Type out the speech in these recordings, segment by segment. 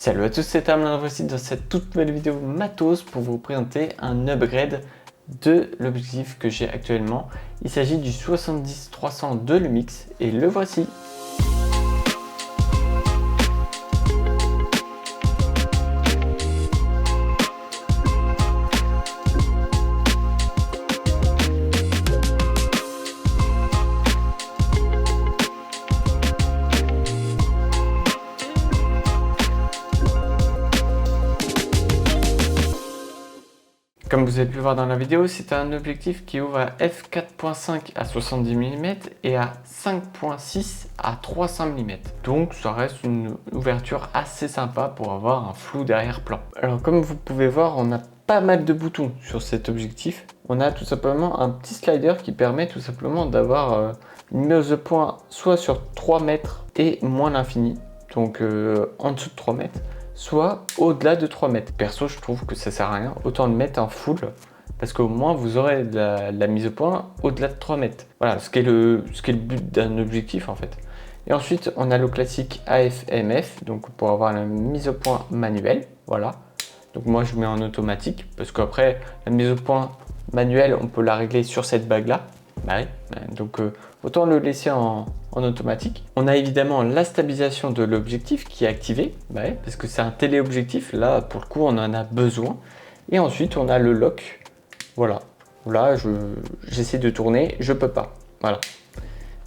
Salut à tous, c'est Amlin, voici dans cette toute nouvelle vidéo matos pour vous présenter un upgrade de l'objectif que j'ai actuellement. Il s'agit du 70-300 de Lumix et le voici. Comme vous avez pu voir dans la vidéo, c'est un objectif qui ouvre à f4.5 à 70 mm et à 5.6 à 300 mm. Donc ça reste une ouverture assez sympa pour avoir un flou derrière-plan. Alors comme vous pouvez voir, on a pas mal de boutons sur cet objectif. On a tout simplement un petit slider qui permet tout simplement d'avoir une mise au point soit sur 3 mètres et moins l'infini, donc en dessous de 3 mètres, soit au-delà de 3 mètres. Perso, je trouve que ça sert à rien, autant le mettre en full, parce qu'au moins vous aurez de la mise au point au-delà de 3 mètres. Voilà, ce qui est le but d'un objectif en fait. Et ensuite, on a le classique AF/MF, donc pour avoir la mise au point manuelle, voilà. Donc moi, je mets en automatique, parce qu'après, la mise au point manuelle, on peut la régler sur cette bague-là. Bah oui, donc autant le laisser en automatique. On a évidemment la stabilisation de l'objectif qui est activée, bah oui, parce que c'est un téléobjectif, là pour le coup on en a besoin. Et ensuite on a le lock, voilà. Là j'essaie de tourner, je peux pas, voilà.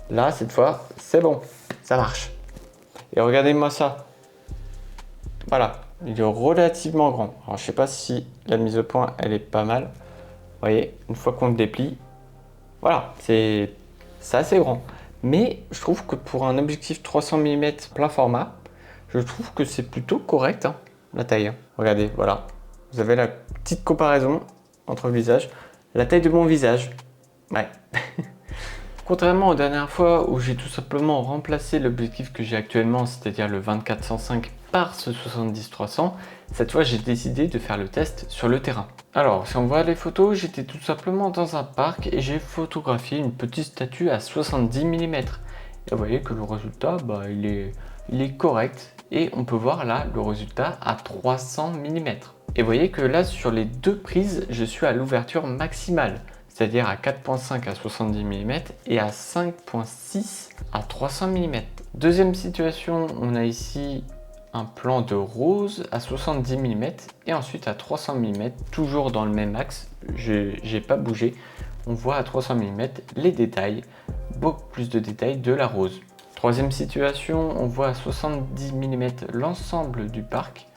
Là cette fois c'est bon, ça marche. Et regardez-moi ça, voilà, il est relativement grand. Alors je sais pas si la mise au point elle est pas mal. Vous voyez, une fois qu'on le déplie, voilà, c'est assez grand. Mais je trouve que pour un objectif 300 mm plein format, je trouve que c'est plutôt correct, hein, la taille. Hein. Regardez, voilà. Vous avez la petite comparaison entre le visage. La taille de mon visage. Ouais. Contrairement aux dernières fois où j'ai tout simplement remplacé l'objectif que j'ai actuellement, c'est-à-dire le 24-105 par ce 70-300, cette fois j'ai décidé de faire le test sur le terrain. Alors, si on voit les photos, j'étais tout simplement dans un parc et j'ai photographié une petite statue à 70 mm. Et vous voyez que le résultat, il est correct. Et on peut voir là le résultat à 300 mm. Et vous voyez que là, sur les deux prises, je suis à l'ouverture maximale. C'est-à-dire à 4.5 à 70 mm et à 5.6 à 300 mm. Deuxième situation, on a ici un plan de rose à 70 mm et ensuite à 300 mm, toujours dans le même axe, j'ai pas bougé. On voit à 300 mm les détails, beaucoup plus de détails de la rose. Troisième situation, on voit à 70 mm l'ensemble du parc,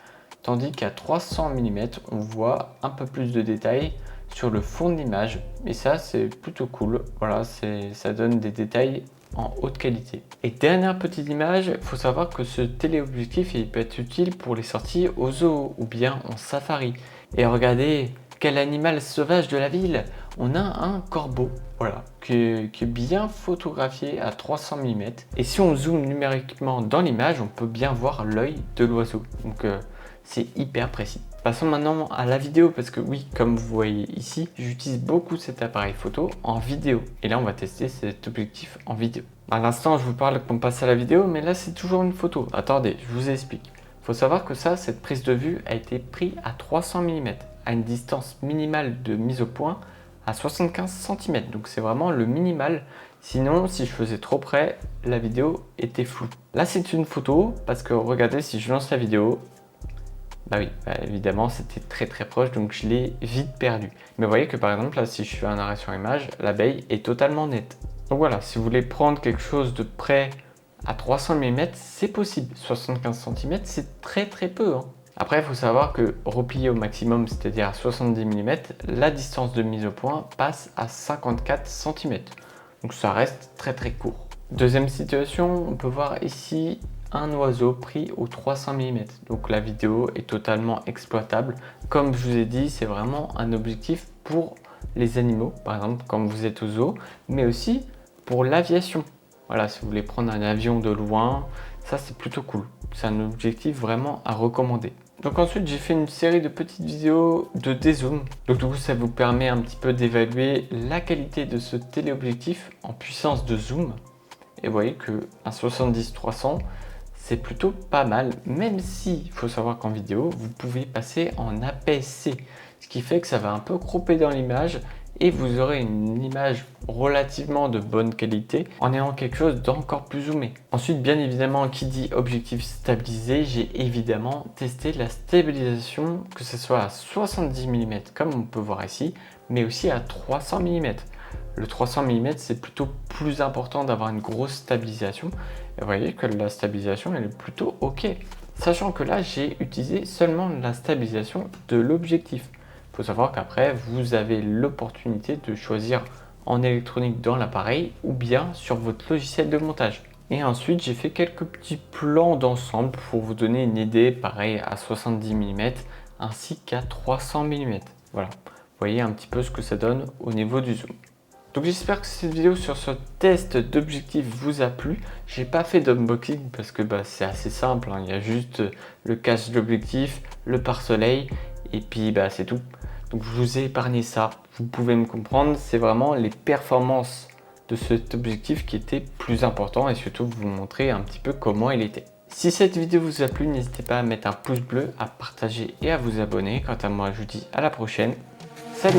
tandis qu'à 300 mm, on voit un peu plus de détails sur le fond de l'image. Et ça, c'est plutôt cool. Voilà, ça donne des détails en haute qualité. Et dernière petite image, il faut savoir que ce téléobjectif il peut être utile pour les sorties au zoo ou bien en safari. Et regardez, quel animal sauvage de la ville! On a un corbeau, voilà, qui est bien photographié à 300 mm. Et si on zoome numériquement dans l'image, on peut bien voir l'œil de l'oiseau. Donc c'est hyper précis. Passons maintenant à la vidéo parce que oui, comme vous voyez ici, j'utilise beaucoup cet appareil photo en vidéo. Et là, on va tester cet objectif en vidéo. À l'instant, je vous parle qu'on passe à la vidéo, mais là, c'est toujours une photo. Attendez, je vous explique. Il faut savoir que ça, cette prise de vue a été prise à 300 mm, à une distance minimale de mise au point à 75 cm. Donc c'est vraiment le minimal. Sinon, si je faisais trop près, la vidéo était floue. Là, c'est une photo parce que regardez, si je lance la vidéo, bah oui, évidemment, c'était très proche, donc je l'ai vite perdu. Mais vous voyez que par exemple, là, si je fais un arrêt sur image, l'abeille est totalement nette. Donc voilà, si vous voulez prendre quelque chose de près à 300 mm, c'est possible. 75 cm, c'est très peu. Hein. Après, il faut savoir que replié au maximum, c'est-à-dire à 70 mm, la distance de mise au point passe à 54 cm. Donc ça reste très court. Deuxième situation, on peut voir ici un oiseau pris au 300 mm. Donc la vidéo est totalement exploitable. Comme je vous ai dit, c'est vraiment un objectif pour les animaux, par exemple quand vous êtes au zoo, mais aussi pour l'aviation. Voilà, si vous voulez prendre un avion de loin, ça c'est plutôt cool. C'est un objectif vraiment à recommander. Donc ensuite, j'ai fait une série de petites vidéos de dézoom. Donc du coup, ça vous permet un petit peu d'évaluer la qualité de ce téléobjectif en puissance de zoom. Et vous voyez que un 70-300, c'est plutôt pas mal, même si il faut savoir qu'en vidéo, vous pouvez passer en APS-C, ce qui fait que ça va un peu cropper dans l'image et vous aurez une image relativement de bonne qualité en ayant quelque chose d'encore plus zoomé. Ensuite, bien évidemment, qui dit objectif stabilisé, j'ai évidemment testé la stabilisation, que ce soit à 70 mm comme on peut voir ici, mais aussi à 300 mm. Le 300 mm, c'est plutôt plus important d'avoir une grosse stabilisation. Et vous voyez que la stabilisation, elle est plutôt OK. Sachant que là, j'ai utilisé seulement la stabilisation de l'objectif. Il faut savoir qu'après, vous avez l'opportunité de choisir en électronique dans l'appareil ou bien sur votre logiciel de montage. Et ensuite, j'ai fait quelques petits plans d'ensemble pour vous donner une idée, pareil à 70 mm ainsi qu'à 300 mm. Voilà, vous voyez un petit peu ce que ça donne au niveau du zoom. Donc j'espère que cette vidéo sur ce test d'objectif vous a plu. J'ai pas fait d'unboxing parce que c'est assez simple, hein. Il y a juste le cache d'objectif, le pare-soleil et puis c'est tout. Donc je vous ai épargné ça, vous pouvez me comprendre, c'est vraiment les performances de cet objectif qui étaient plus importants et surtout vous montrer un petit peu comment il était. Si cette vidéo vous a plu, n'hésitez pas à mettre un pouce bleu, à partager et à vous abonner. Quant à moi, je vous dis à la prochaine. Salut!